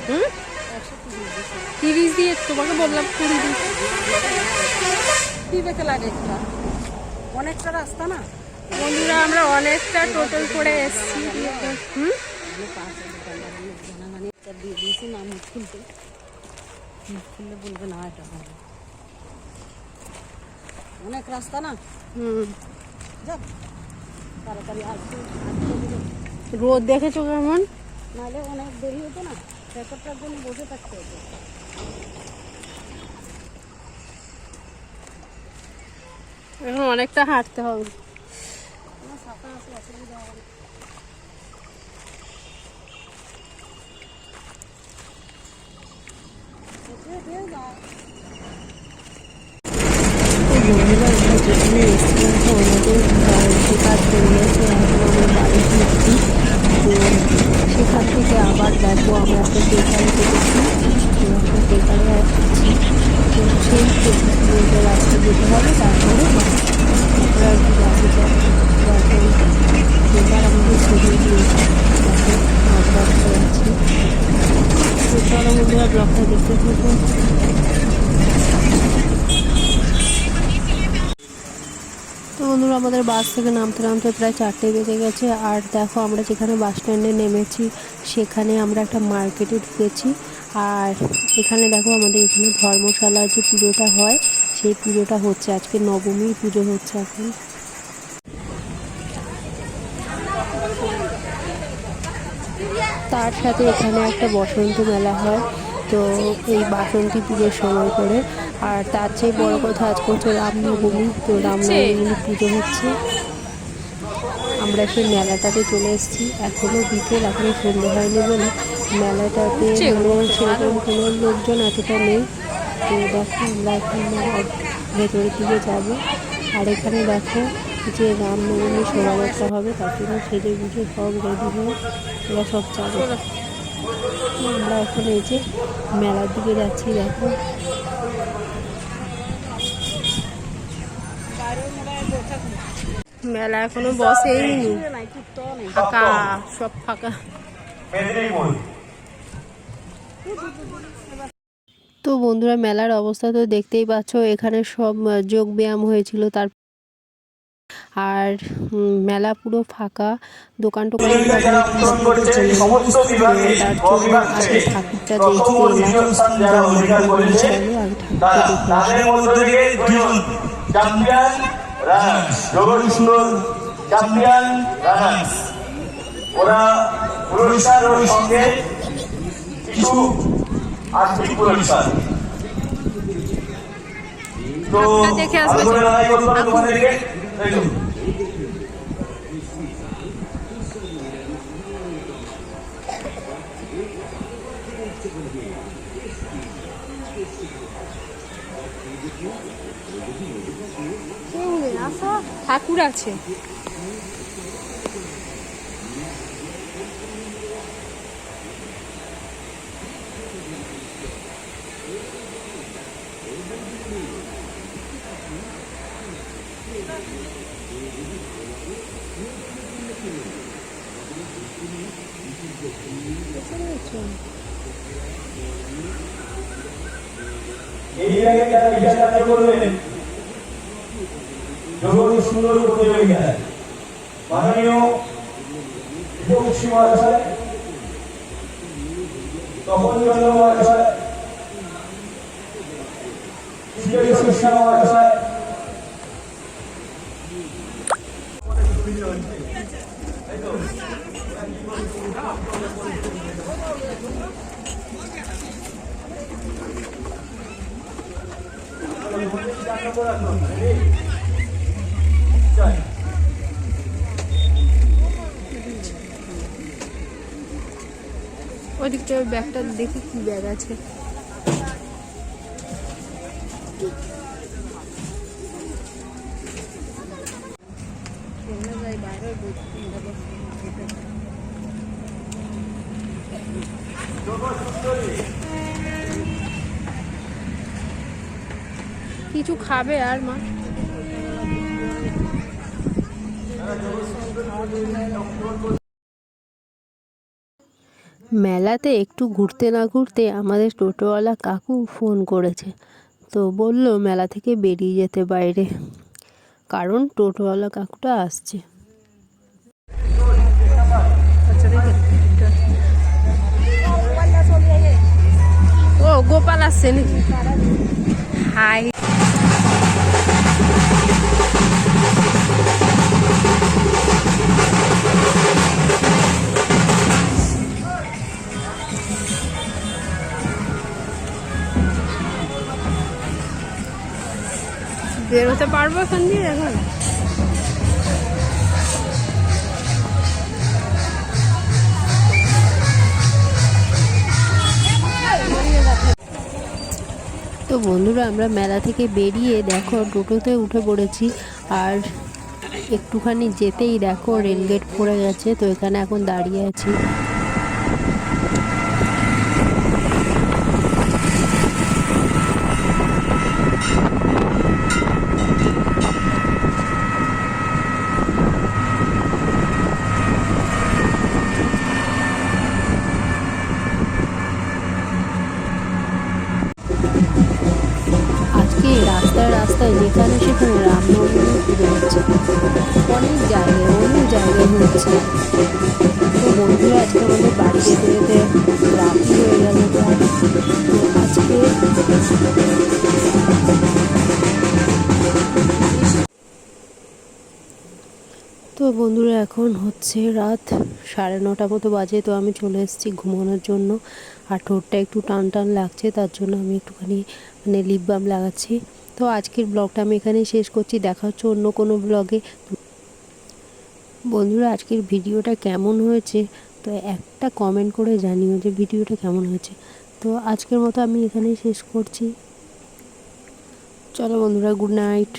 হুম 30 দিয়ে তোমাকে বললাম 20 দিই। কি বেঁকে লাগে এটা অনেকটা রাস্তা না বন্ধুরা আমরা অনেকটা টোটাল করে এসেছি। হুম দিয়ে দিয়েছি না মুখ খুলতে বলবে না এটা হবে অনেক রাস্তা না যাক তাড়াতাড়ি আসবে রোদ দেখেছো কেমন? নাহলে অনেক দেরি হতো না পেপারটার জন্য বসে থাকতে হতো এখন অনেকটা হাঁটতে হবে। ফাঁকা আছে অসুবিধা হবে বন্ধুরা আমরা যেখানে এসেছিলাম তো আমাদের যে কাজ হয়ে গেছে এখন আমরা বাড়ি ফিরছি। তো সেখান থেকে আবার দেখো আমরা একটা বেকারে কেটেছি, তো একটা বেকারে আসছি। তো সেই কিলোমিটার রাস্তা যেতে হবে, তারপরে আমরা আর কি বাড়ি যাবো। দেখো বেকার আমাদের ছড়িয়ে দিয়েছে, দেখো আমরা যাচ্ছি। তো চলো বন্ধুরা ব্লগটা দেখতে থাকো। তো বন্ধুরা আমাদের বাস থেকে নামতে নামতে প্রায় 4টে বেজে গেছে। আর দেখো আমরা যেখানে বাস স্ট্যান্ডে নেমেছি সেখানে আমরা একটা মার্কেটে ঢুকেছি। আর এখানে দেখো আমাদের এখানে ধর্মশালার যে পুজোটা হয় সেই পুজোটা হচ্ছে, আজকে নবমীর পুজো হচ্ছে এখন। তার সাথে এখানে একটা বসন্ত মেলা হয়, তো এই বাসন্তী পুজোর সময় করে। আর তার চেয়ে বড় কথা আজকে হচ্ছে রামনবমী, তো রামনবমীর পুজো হচ্ছে। আমরা সেই মেলাটাতে চলে এসেছি, এখনও বিকেল, এখনও সন্ধে হয়নি বলে মেলাটাতে সেরকম কোনো লোকজন এতটা নেই। তো দেখো আমরা এখন মেলার ভেতরের দিকে যাব। আর এখানে দেখো যে রামনবমী শোভাযাত্রা হবে, তার জন্য সেজে গুজে সব রেডি হয়ে এরা সব যাবে। আমরা এখন এই যে মেলার দিকে যাচ্ছি। দেখো মেলা এখনো বসেইনি, ফাঁকা, সব ফাঁকা। তো বন্ধুরা মেলার অবস্থা তো দেখতেই পাচ্ছ, এখানে সব যোগ ব্যায়াম হয়েছিল। তার আর মেলা পুরো ফাঁকা, দোকান টোকান আগে ঠাকুরটা দেখতে এলাম। চলো আগে ঠাকুরটা দেখে ওরা পুরস্কারের সঙ্গে কিছু আর্থিক পুরস্কার তো দেখে আসবে। তোমাদেরকে ঠাকুর আছে। এই জায়গায় যারা বিচার করবেন জগৎ সুন্দর প্রতিযোগিতায় মাননীয় উপমুখ্যমন্ত্রী মহাশয়, তপন চন্দ্র মহাশয়, মহাশয়, ওদিকটা ব্যাগটা দেখি কি ব্যাগ আছে। কিছু খাবে আর মা? মেলাতে একটু ঘুরতে না ঘুরতে আমাদের টোটোওয়ালা কাকু ফোন করেছে, তো বলল মেলা থেকে বেরিয়ে যেতে বাইরে, কারণ টোটোওয়ালা কাকুটা আসছে। ও গোপাল আসছে নাকি? হাই। বেরোতে পারবো এখান দিয়ে এখন? তো বন্ধুরা, আমরা মেলা থেকে বেরিয়ে দেখো টোটোতে উঠে পড়েছি, আর একটুখানি যেতেই দেখো রেলগেট পড়ে গেছে, তো এখানে এখন দাঁড়িয়ে আছি। আজকে রাস্তায় রাস্তায় যেখানে সেখানে রামনবমী পুজো হচ্ছে, অনেক জায়গায় হচ্ছে। তো বন্ধুরা, আজকে আমাদের বাড়ি যেতে যেতে রাতি হয়ে গেল প্রায়। তো আজকে বন্ধুরা, এখন হচ্ছে রাত 9:30 মতো বাজে। তো আমি চলে এসেছি ঘুমানোর জন্য, আর ঠোঁটটা একটু টান টান লাগছে, তার জন্য আমি একটুখানি লিপ বাম লাগাচ্ছি। তো আজকের ব্লগটা আমি এখানেই শেষ করছি, দেখা হচ্ছে অন্য কোনো ব্লগে। বন্ধুরা, আজকের ভিডিওটা কেমন হয়েছে তো একটা কমেন্ট করে জানিও যে ভিডিওটা কেমন হয়েছে। তো আজকের মতো আমি এখানেই শেষ করছি। চলো বন্ধুরা, গুড নাইট।